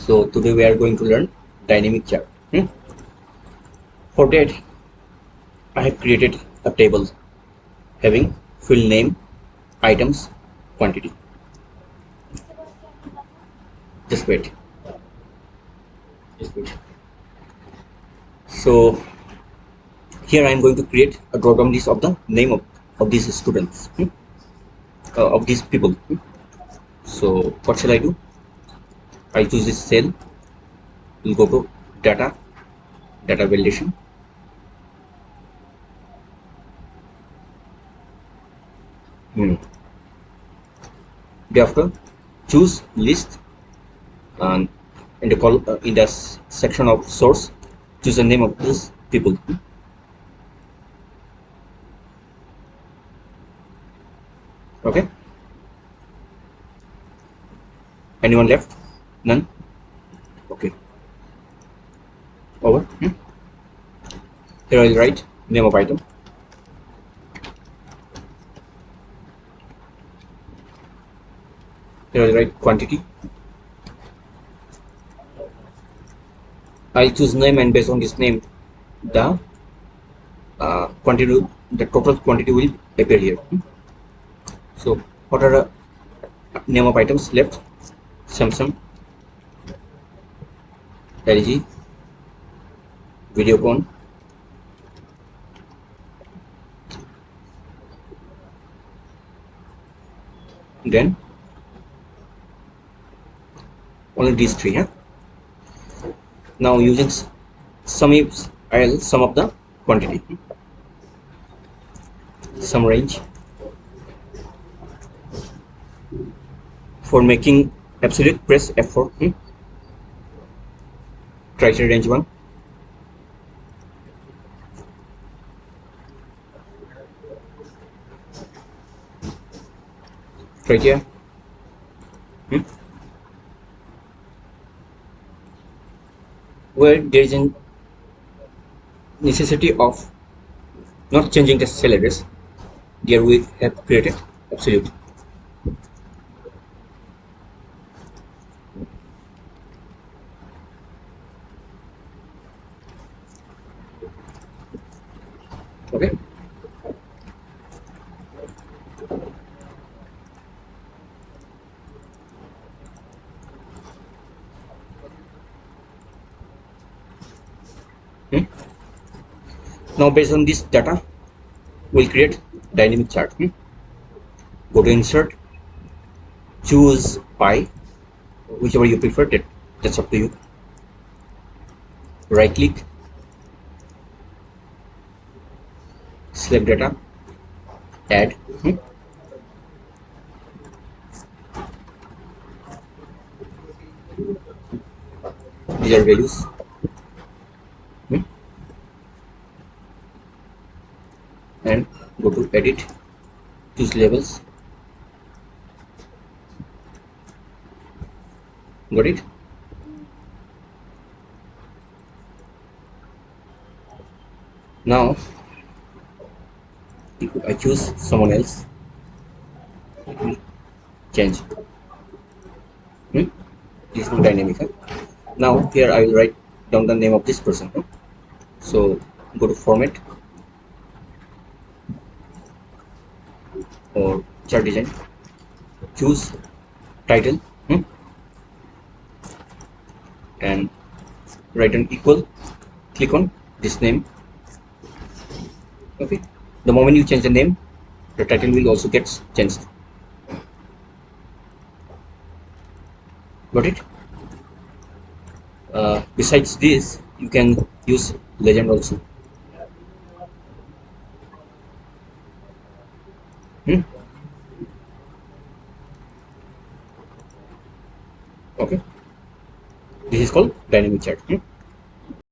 So today we are going to learn dynamic chart. For that, I have created a table having field name, items, quantity. Just wait. Just wait. So here I am going to create a drop-down list of the name of these students, of these people. So what shall I do? I choose this cell. We'll go to data validation. Thereafter, choose list, and in the section of source, choose the name of these people. Okay. Anyone left? None. Okay. Over. Here I will write name of item. Here I will write quantity. I'll choose name, and based on this name, the quantity, the total quantity will appear here. So what are the name of items left? Samsung, LG, Videocon, then only these three. Now using sum ifs, I'll sum up the quantity. Sum range. For making absolute, press F4. Criteria range 1. Criteria. Where there is a necessity of not changing the cell address, there we have created absolute. Okay. Now based on this data, we'll create dynamic chart. Go to insert, choose pie, whichever you prefer, that's up to you. Right click, select data, add. These are values. And go to edit, choose labels. Got it? Now I choose someone else, change. This is not dynamic. Now here I will write down the name of this person. So go to format or chart design, choose title, and write an equal, click on this name. Okay, the moment you change the name, the title will also get changed. Got it? Besides this, you can use legend also. Okay, this is called dynamic chart.